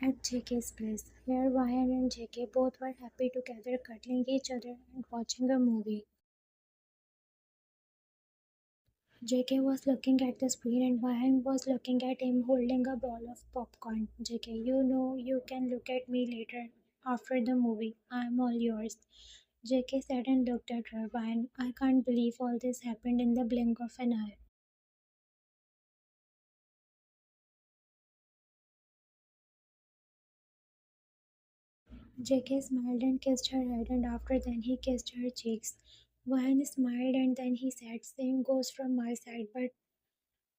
At JK's place. Here, Ryan and JK both were happy together, cuddling each other and watching a movie. JK was looking at the screen and Ryan was looking at him holding a ball of popcorn. JK, you know you can look at me later after the movie. I'm all yours. JK said and looked at her. Ryan, I can't believe all this happened in the blink of an eye. JK smiled and kissed her head, and after then he kissed her cheeks. Ryan smiled and then he said, same goes from my side, but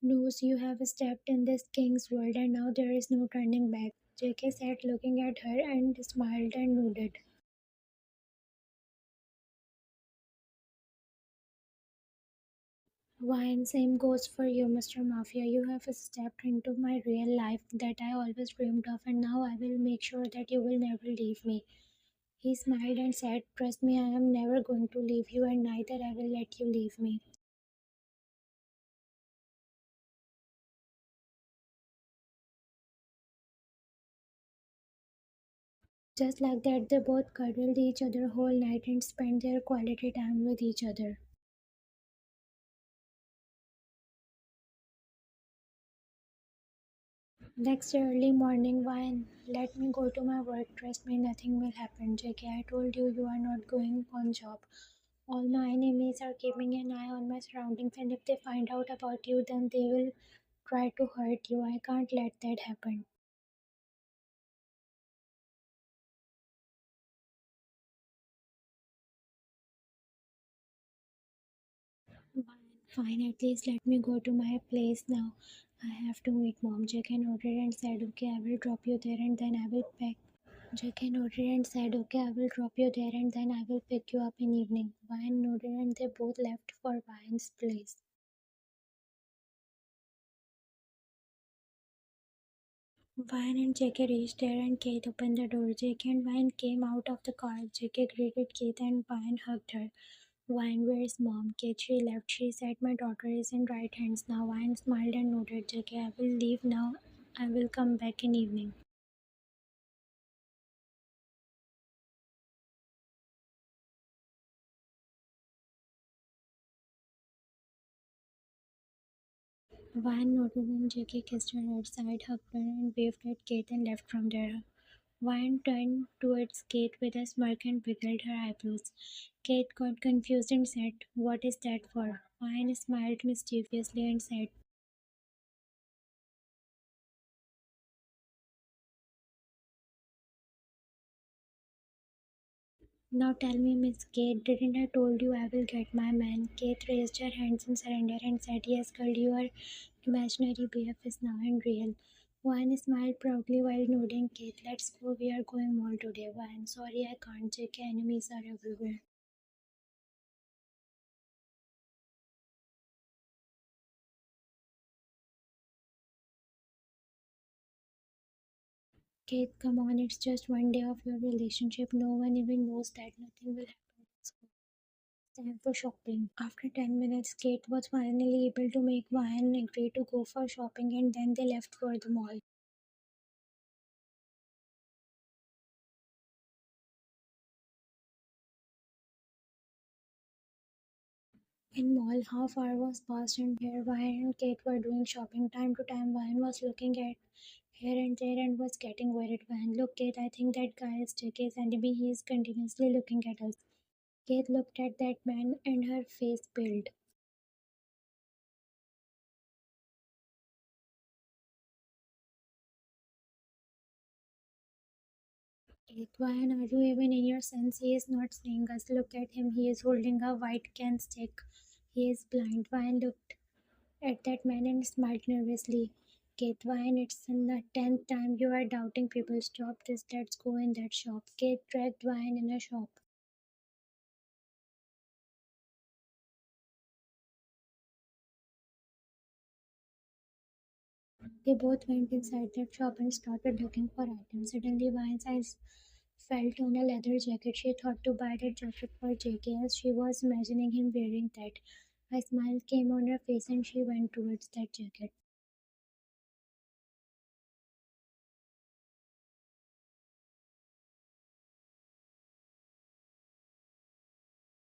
knows you have stepped in this king's world and now there is no turning back. JK sat looking at her and smiled and nodded. Wine, same goes for you, Mr. Mafia. You have stepped into my real life that I always dreamed of, and now I will make sure that you will never leave me. He smiled and said, trust me, I am never going to leave you, and neither I will let you leave me. Just like that, they both cuddled each other whole night and spent their quality time with each other. Next early morning, Wine, let me go to my work. Trust me, nothing will happen. JK, I told you you are not going on job. All my enemies are keeping an eye on my surroundings, and if they find out about you, then they will try to hurt you. I can't let that happen. Fine, at least let me go to my place now. I have to meet mom. JK nodded and said, okay, I will drop you there and then I will pack. JK nodded and said, okay, I will drop you there and then I will pick you up in evening. Ryan nodded and they both left for Ryan's place. Ryan and JK reached there and Kate opened the door. JK and Ryan came out of the car. JK greeted Kate and Ryan hugged her. Ryan, where's mom? Kate, she left. She said my daughter is in right hands now. Ryan smiled and nodded. JK, I will leave now. I will come back in evening. Ryan nodded and JK kissed her head, side hugged her and waved at Kate and left from there. Ryan turned towards Kate with a smirk and wiggled her eyebrows. Kate got confused and said, what is that for? Ryan smiled mischievously and said, now tell me, Miss Kate, didn't I told you I will get my man? Kate raised her hands in surrender and said, yes, girl, your imaginary BF is now in real. Ryan smiled proudly while nodding. Kate, let's go. We are going mall today. Ryan, sorry I can't. JK, enemies are everywhere. Kate, come on, it's just one day of your relationship. No one even knows that nothing will happen. Let's go. Time for shopping. After 10 minutes, Kate was finally able to make Ryan agree to go for shopping and then they left for the mall. In mall, half hour was passed and here Ryan and Kate were doing shopping. Time to time, Ryan was looking at here and there and was getting worried. Ryan, look, Kate, I think that guy is JK's enemy. He is continuously looking at us. Kate looked at that man and her face paled. Kate, Ryan, are you even in your sense? He is not seeing us. Look at him. He is holding a white can stick. He is blind. Ryan looked at that man and smiled nervously. Kate, Ryan, it's the 10th time you are doubting people. Stop this. Let's go in that shop. Kate dragged Ryan in a shop. They both went inside that shop and started looking for items. Suddenly, Ryan's eyes felt on a leather jacket. She thought to buy that jacket for JK as she was imagining him wearing that. A smile came on her face and she went towards that jacket.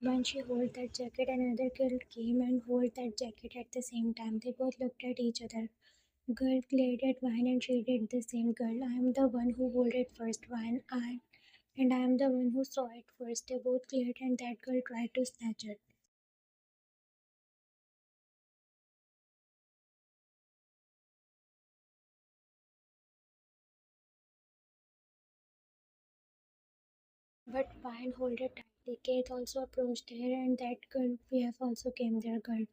When she held that jacket, another girl came and held that jacket at the same time. They both looked at each other. Girl glared at Vine and she did the same. Girl, I am the one who held it first. I am the one who saw it first. They both glared and that girl tried to snatch it. But Vine held it tightly. Kate also approached her and that girl, we have also came there. Girl,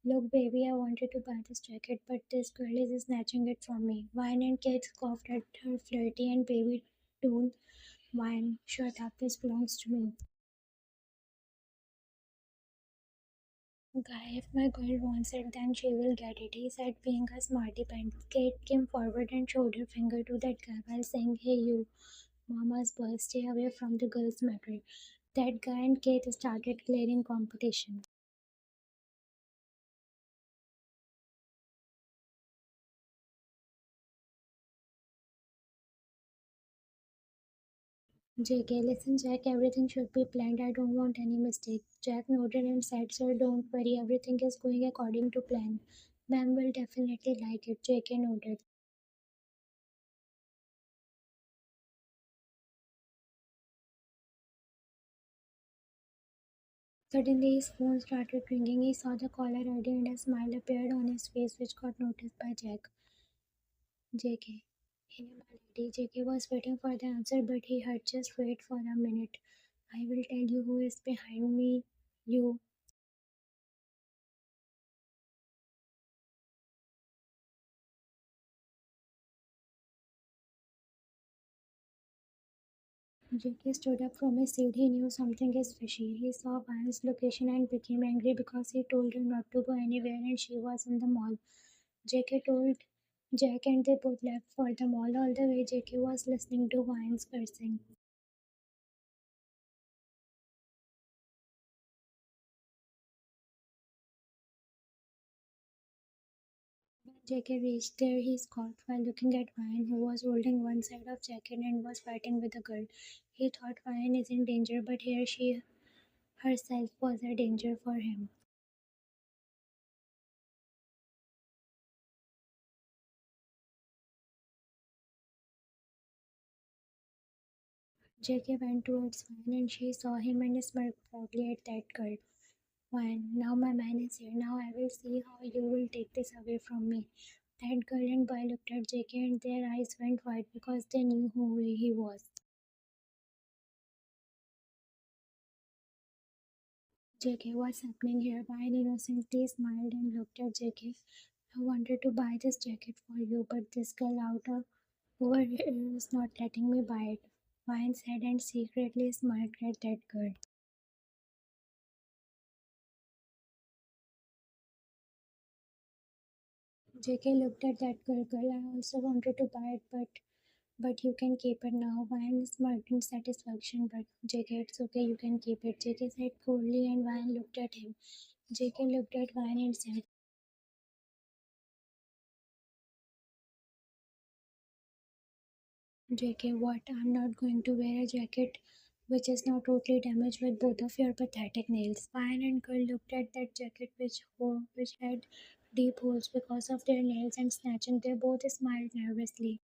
look baby, I wanted to buy this jacket, but this girl is snatching it from me. Vine and Kate scoffed at her flirty and baby tone. Vine, shut up, this belongs to me. Guy, if my girl wants it, then she will get it, he said, being a smarty pants. Kate came forward and showed her finger to that guy while saying, hey you, mama's boy, stay away from the girl's matter. That guy and Kate started clearing competition. JK, listen, Jack, everything should be planned. I don't want any mistake. Jack nodded and said, sir, don't worry, everything is going according to plan. Ma'am will definitely like it. JK nodded. Suddenly his phone started ringing. He saw the caller ID and a smile appeared on his face, which got noticed by Jack. JK. Hey, my lady. JK was waiting for the answer, but he had just wait for a minute. I will tell you who is behind me. You. JK stood up from his seat. He knew something is fishy. He saw Van's location and became angry because he told her not to go anywhere and she was in the mall. JK told Jack and they both left for the mall. All the way JK was listening to Van's cursing. When JK reached there, he scoffed while looking at Van, who was holding one side of jacket and was fighting with a girl. He thought Van is in danger, but here she herself was a danger for him. JK went towards Van and she saw him and smirked proudly at that girl. Van, now my man is here. Now I will see how you will take this away from me. That girl and boy looked at JK and their eyes went wide because they knew who he was. JK, what's happening here? Vine innocently smiled and looked at JK. I wanted to buy this jacket for you, but this girl out of over here is not letting me buy it. Vine said and secretly smiled at that girl. JK looked at that girl. Girl, I also wanted to buy it, but you can keep it now. Vine smirked in satisfaction, but JK, it's okay, you can keep it. JK said coldly, and Vine looked at him. JK looked at Vine and said, JK, what? I'm not going to wear a jacket which is now totally damaged with both of your pathetic nails. Fine and girl looked at that jacket which had deep holes because of their nails and snatching. They both smiled nervously.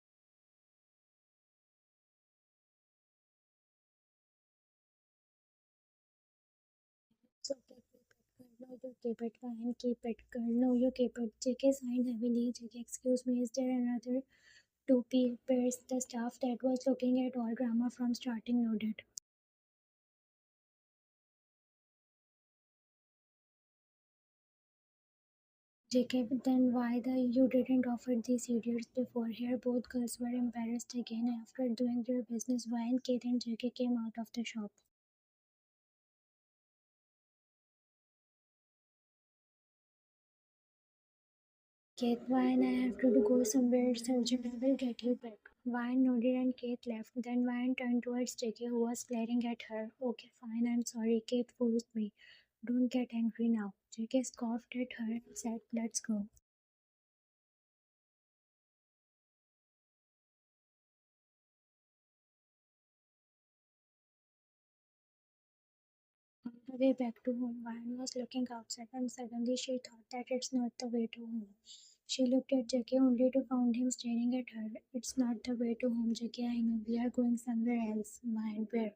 So keep it, girl. No, you keep it. Fine, keep it, girl. No, you keep it. JK signed heavily. JK, excuse me, is there another two pairs? The staff that was looking at all drama from starting nodded. JK, but then why the you didn't offer these idiots before? Here both girls were embarrassed again after doing their business. Why Kate and JK came out of the shop. Kate, Wine, I have to go somewhere urgent. I will get you back. Wine nodded and Kate left. Then Wine turned towards JK who was glaring at her. Okay, fine, I'm sorry. Kate forced me. Don't get angry now. JK scoffed at her and said, let's go. way back to home, Vine was looking outside and suddenly she thought that it's not the way to home. She looked at JK only to find him staring at her. It's not the way to home, JK. I know we are going somewhere else. Vine, where?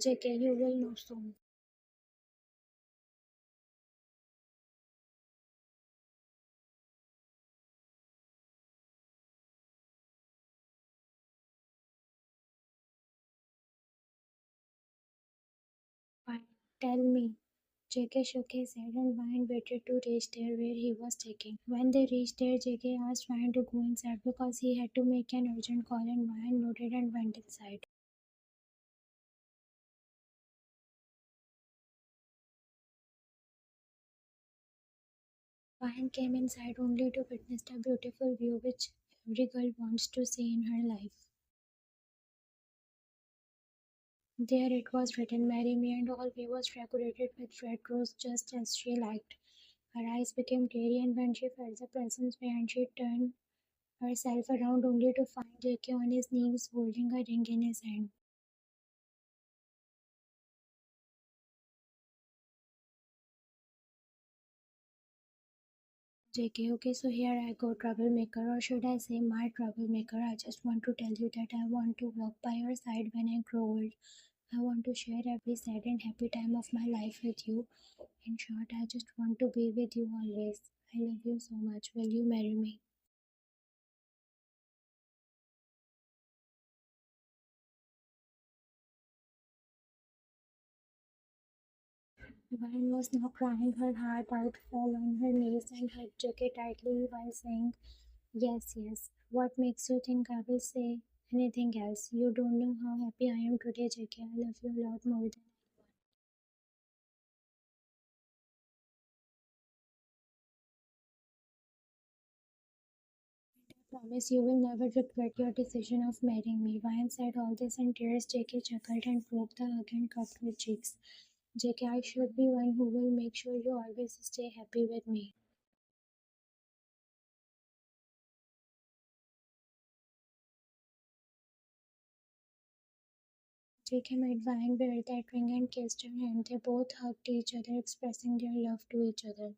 JK, you will know soon. Vine, tell me. JK shook his head and Vine waited to reach there where he was taking. When they reached there, JK asked Vine to go inside because he had to make an urgent call and Vine nodded and went inside. Vine came inside only to witness the beautiful view which every girl wants to see in her life. There it was written, "Marry me," and all way was decorated with red rose just as she liked. Her eyes became teary, and when she felt the presence behind, she turned herself around only to find JK on his knees holding a ring in his hand. JK, okay, so here I go, troublemaker, or should I say my troublemaker. I just want to tell you that I want to walk by your side when I grow old. I want to share every sad and happy time of my life with you. In short, I just want to be with you always. I love you so much. Will you marry me? Vine was now crying her heart out, fell on her knees, and hugged Jackie tightly while saying, "Yes, yes. What makes you think I will say anything else? You don't know how happy I am today, Jackie. I love you a lot more than I promise you will never regret your decision of marrying me." Vine said all this in tears. Jackie chuckled and broke the hug and cupped her cheeks. "Jackie, I should be one who will make sure you always stay happy with me." JK made Vine wear that ring and kissed her hand. They both hugged each other, expressing their love to each other.